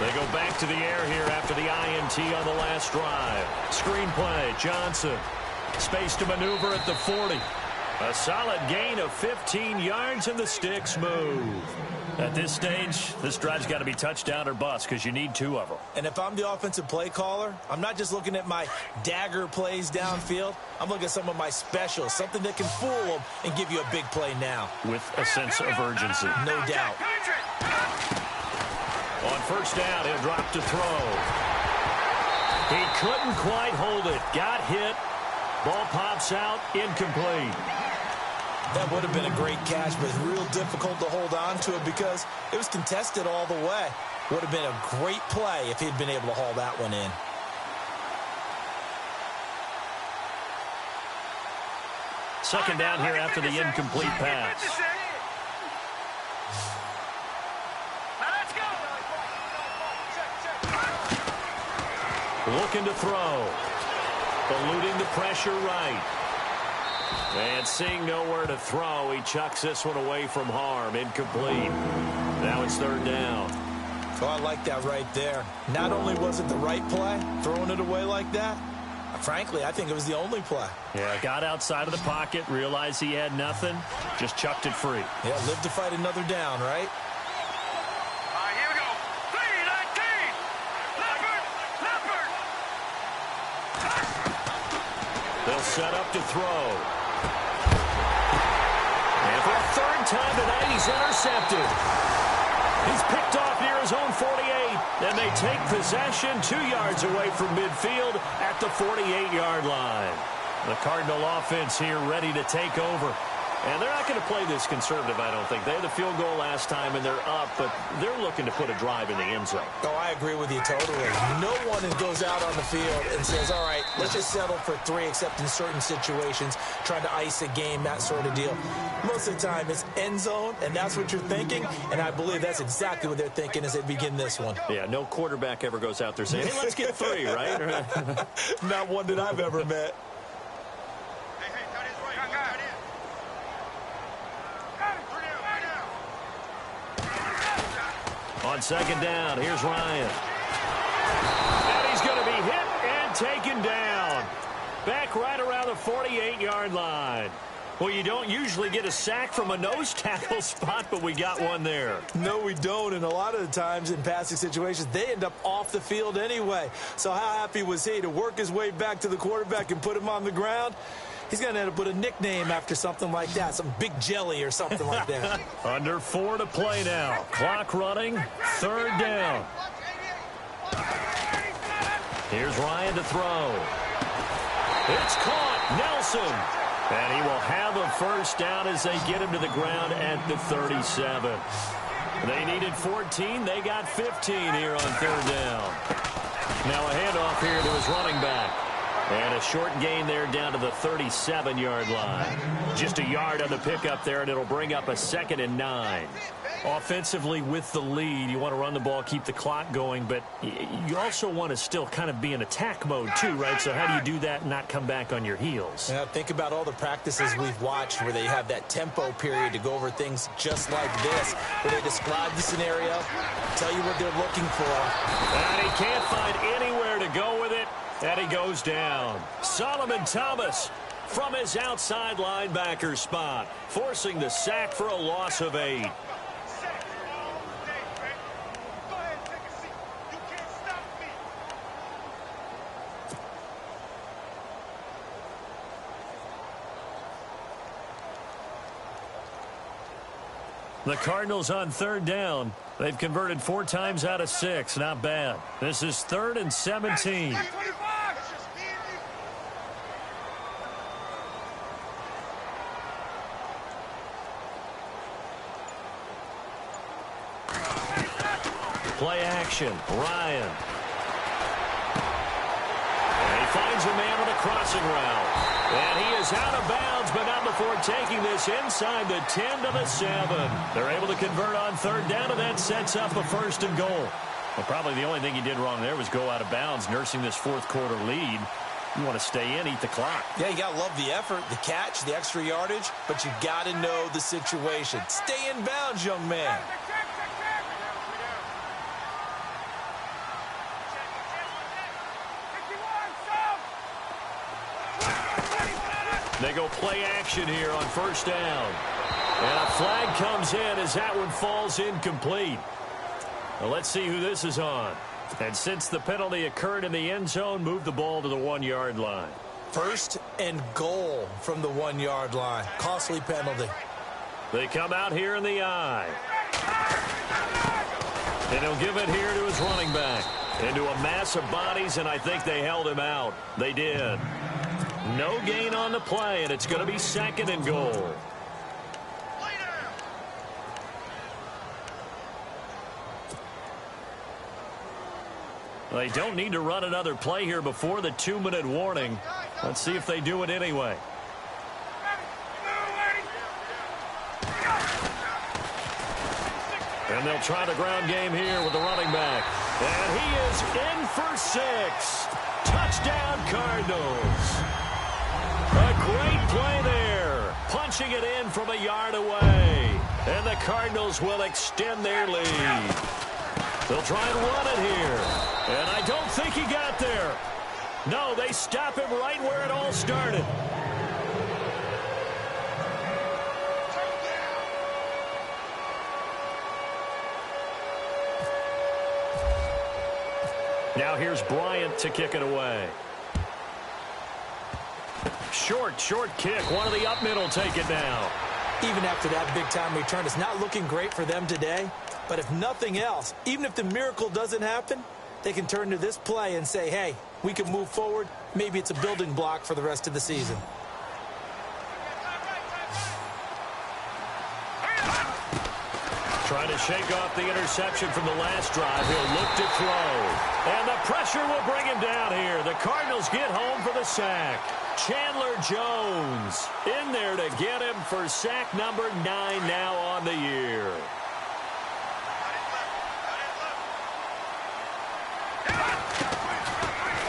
[SPEAKER 3] They go back to the air here after the INT on the last drive. Screen play, Johnson. Space to maneuver at the 40. A solid gain of 15 yards, and the sticks move. At this stage, this drive's got to be touchdown or bust because you need 2 of them.
[SPEAKER 4] And if I'm the offensive play caller, I'm not just looking at my dagger plays downfield. I'm looking at some of my specials, something that can fool them and give you a big play now.
[SPEAKER 3] With a sense of urgency.
[SPEAKER 4] No doubt.
[SPEAKER 3] On 1st down, he'll drop to throw. He couldn't quite hold it. Got hit. Ball pops out. Incomplete.
[SPEAKER 4] That would have been a great catch, but it's real difficult to hold on to it because it was contested all the way. Would have been a great play if he'd been able to haul that one in.
[SPEAKER 3] Second down here after the incomplete pass. Looking to throw. Eluding the pressure right. And seeing nowhere to throw, he chucks this one away from harm. Incomplete. Now it's 3rd down.
[SPEAKER 4] Oh, I like that right there. Not only was it the right play, throwing it away like that, frankly, I think it was the only play.
[SPEAKER 3] Yeah, got outside of the pocket, realized he had nothing, just chucked it free.
[SPEAKER 4] Yeah, live to fight another down, right?
[SPEAKER 5] Here we go. 3-19.
[SPEAKER 3] He'll set up to throw. And for a third time tonight, he's intercepted. He's picked off near his own 48. And they take possession 2 yards away from midfield at the 48-yard line. The Cardinal offense here ready to take over. And they're not going to play this conservative, I don't think. They had the field goal last time, and they're up, but they're looking to put a drive in the end zone.
[SPEAKER 4] Oh, I agree with you totally. No one goes out on the field and says, all right, let's just settle for 3, except in certain situations, trying to ice a game, that sort of deal. Most of the time, it's end zone, and that's what you're thinking, and I believe that's exactly what they're thinking as they begin this one.
[SPEAKER 3] Yeah, no quarterback ever goes out there saying, hey, let's get 3, right?
[SPEAKER 4] Not one that I've ever met.
[SPEAKER 3] On second down, here's Ryan. And he's going to be hit and taken down. Back right around the 48-yard line. Well, you don't usually get a sack from a nose tackle spot, but we got one there.
[SPEAKER 4] No, we don't, and a lot of the times in passing situations, they end up off the field anyway. So how happy was he to work his way back to the quarterback and put him on the ground? He's going to end up with a nickname after something like that, some Big Jelly or something like that.
[SPEAKER 3] Under 4 to play now. Clock running, third down. Here's Ryan to throw. It's caught, Nelson. And he will have a first down as they get him to the ground at the 37. They needed 14. They got 15 here on third down. Now a handoff here to his running back. And a short gain there down to the 37-yard line. Just a yard on the pickup there, and it'll bring up a 2nd and 9. Offensively with the lead, you want to run the ball, keep the clock going, but you also want to still kind of be in attack mode too, right? So how do you do that and not come back on your heels?
[SPEAKER 4] Yeah, think about all the practices we've watched where they have that tempo period to go over things just like this, where they describe the scenario, tell you what they're looking for.
[SPEAKER 3] And he can't find anywhere to go with it. And he goes down. Solomon Thomas from his outside linebacker spot, forcing the sack for a loss of 8. The Cardinals on third down. They've converted 4 times out of 6. Not bad. This is 3rd and 17. Play action. Ryan. And he finds a man on a crossing route. And he is out of bounds, but not before taking this inside the 10 to the 7. They're able to convert on third down, and that sets up a 1st and goal. Well, probably the only thing he did wrong there was go out of bounds, nursing this 4th quarter lead. You want to stay in, eat the clock.
[SPEAKER 4] Yeah, you got to love the effort, the catch, the extra yardage, but you got to know the situation. Stay in bounds, young man.
[SPEAKER 3] They go play action here on 1st down. And a flag comes in as that one falls incomplete. Well, let's see who this is on. And since the penalty occurred in the end zone, move the ball to the 1-yard line.
[SPEAKER 4] 1st and goal from the 1-yard line. Costly penalty.
[SPEAKER 3] They come out here in the eye. And he'll give it here to his running back. Into a mass of bodies, and I think they held him out. They did. No gain on the play, and it's going to be 2nd and goal. They don't need to run another play here before the 2-minute warning. Let's see if they do it anyway. And they'll try the ground game here with the running back. And he is in for 6. Touchdown, Cardinals. A great play there. Punching it in from a yard away. And the Cardinals will extend their lead. They'll try and run it here. And I don't think he got there. No, they stop him right where it all started. Now here's Bryant to kick it away. Short kick. One of the up middle take it now.
[SPEAKER 4] Even after that big-time return, it's not looking great for them today. But if nothing else, even if the miracle doesn't happen, they can turn to this play and say, hey, we can move forward. Maybe it's a building block for the rest of the season.
[SPEAKER 3] Trying to shake off the interception from the last drive. He'll look to throw. And the pressure will bring him down here. The Cardinals get home for the sack. Chandler Jones in there to get him for sack number 9 now on the year.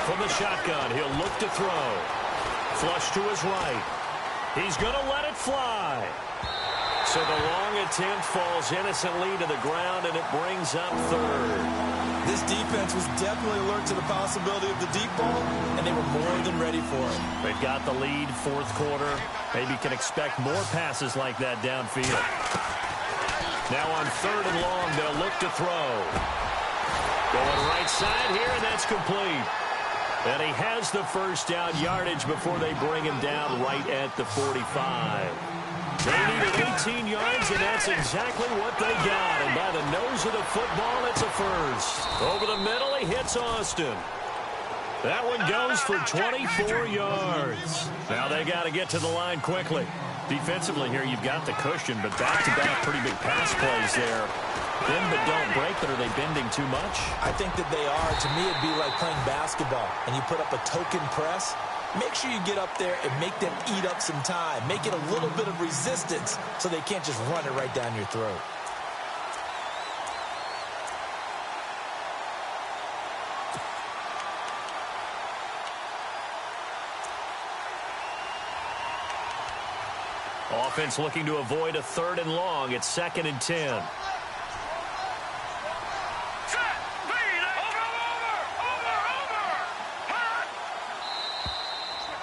[SPEAKER 3] From the shotgun, he'll look to throw. Flush to his right. He's going to let it fly. So the long attempt falls innocently to the ground, and it brings up third.
[SPEAKER 4] This defense was definitely alert to the possibility of the deep ball, and they were more than ready for it.
[SPEAKER 3] They've got the lead, fourth quarter. Maybe can expect more passes like that downfield. Now on third and long, they'll look to throw. Going right side here, and that's complete. And he has the first down yardage before they bring him down right at the 45. They needed 18 yards, and that's exactly what they got. And by the nose of the football, it's a first. Over the middle, he hits Austin. That one goes for 24 yards. Now they got to get to the line quickly. Defensively here, you've got the cushion, but back-to-back pretty big pass plays there. Bend but don't break, but are they bending too much?
[SPEAKER 4] I think that they are. To me, it'd be like playing basketball, and you put up a token press. Make sure you get up there and make them eat up some time. Make it a little bit of resistance so they can't just run it right down your throat.
[SPEAKER 3] Offense looking to avoid a third and long. It's 2nd and 10.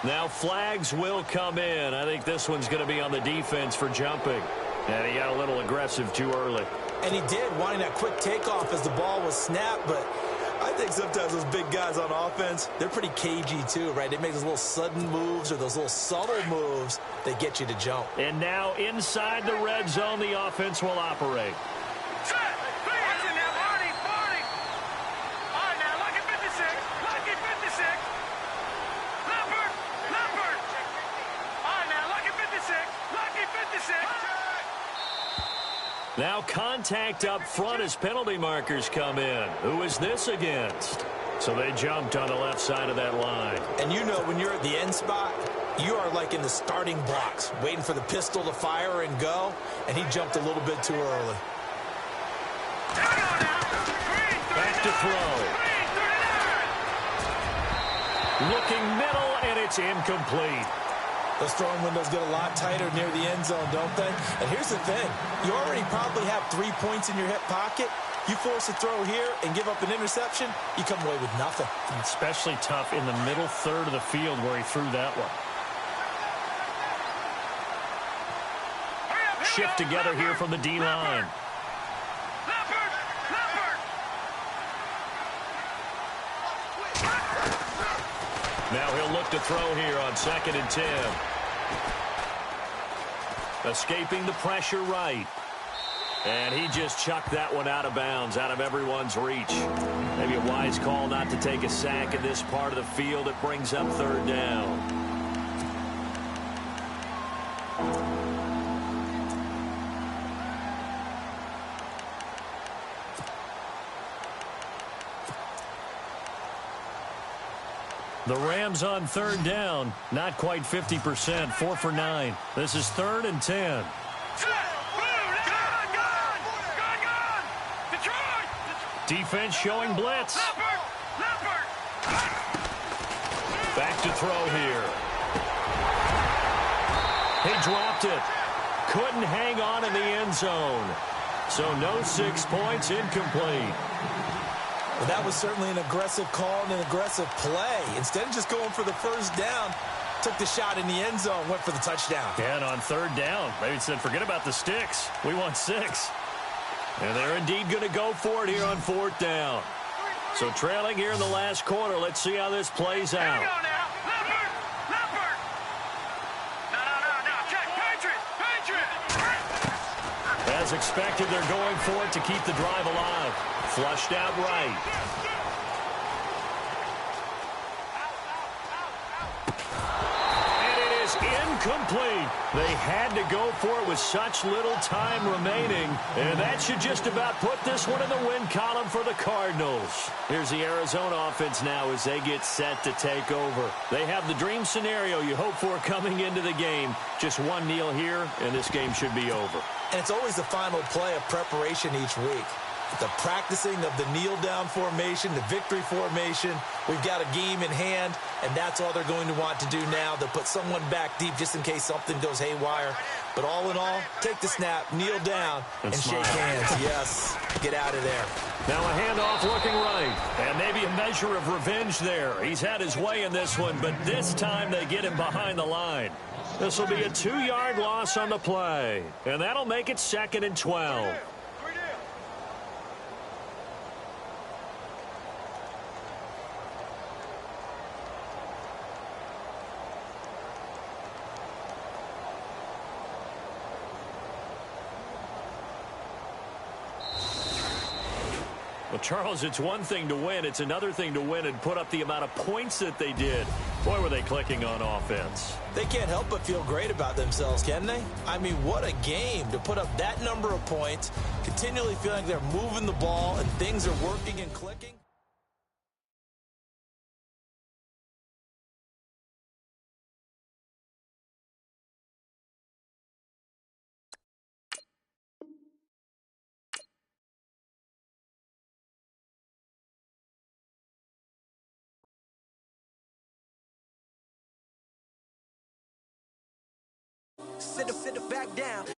[SPEAKER 3] Now flags will come in. I think this one's going to be on the defense for jumping. And he got a little aggressive too early.
[SPEAKER 4] And he did, wanting that quick takeoff as the ball was snapped. But I think sometimes those big guys on offense, they're pretty cagey too, right? They make those little sudden moves or those little subtle moves that get you to jump.
[SPEAKER 3] And now inside the red zone, the offense will operate. Now contact up front as penalty markers come in. Who is this against? So they jumped on the left side of that line.
[SPEAKER 4] And you know when you're at the end spot, you are like in the starting blocks, waiting for the pistol to fire and go, and he jumped a little bit too early.
[SPEAKER 3] Back to throw. Looking middle, and it's incomplete.
[SPEAKER 4] Those throwing windows get a lot tighter near the end zone, don't they? And here's the thing. You already probably have 3 points in your hip pocket. You force a throw here and give up an interception, you come away with nothing.
[SPEAKER 3] Especially tough in the middle third of the field where he threw that one. Shift together here from the D-line. Now he'll look to throw here on 2nd and 10. Escaping the pressure right. And he just chucked that one out of bounds, out of everyone's reach. Maybe a wise call not to take a sack in this part of the field. It brings up 3rd down. The Rams on 3rd down, not quite 50%, 4 for 9. This is 3rd and 10. Defense showing blitz. Back to throw here. He dropped it. Couldn't hang on in the end zone. So no 6 points, incomplete.
[SPEAKER 4] Well, that was certainly an aggressive call and an aggressive play. Instead of just going for the first down, took the shot in the end zone, went for the touchdown.
[SPEAKER 3] Yeah, and on 3rd down, maybe said, forget about the sticks. We want 6. And they're indeed going to go for it here on 4th down. So trailing here in the last quarter, let's see how this plays out. As expected, they're going for it to keep the drive alive. Flushed out right. And it is incomplete. They had to go for it with such little time remaining. And that should just about put this one in the win column for the Cardinals. Here's the Arizona offense now as they get set to take over. They have the dream scenario you hope for coming into the game. Just one kneel here, and this game should be over.
[SPEAKER 4] And it's always the final play of preparation each week. The practicing of the kneel-down formation, the victory formation. We've got a game in hand, and that's all they're going to want to do now. They'll put someone back deep just in case something goes haywire. But all in all, take the snap, kneel down, and shake hands. Yes, get out of there.
[SPEAKER 3] Now a handoff looking right. And maybe a measure of revenge there. He's had his way in this one, but this time they get him behind the line. This will be a 2-yard loss on the play. And that'll make it 2nd and 12. Well, Charles, it's one thing to win. It's another thing to win and put up the amount of points that they did. Boy, were they clicking on offense.
[SPEAKER 4] They can't help but feel great about themselves, can they? I mean, what a game to put up that number of points, continually feeling like they're moving the ball and things are working and clicking.
[SPEAKER 6] Sit it back down.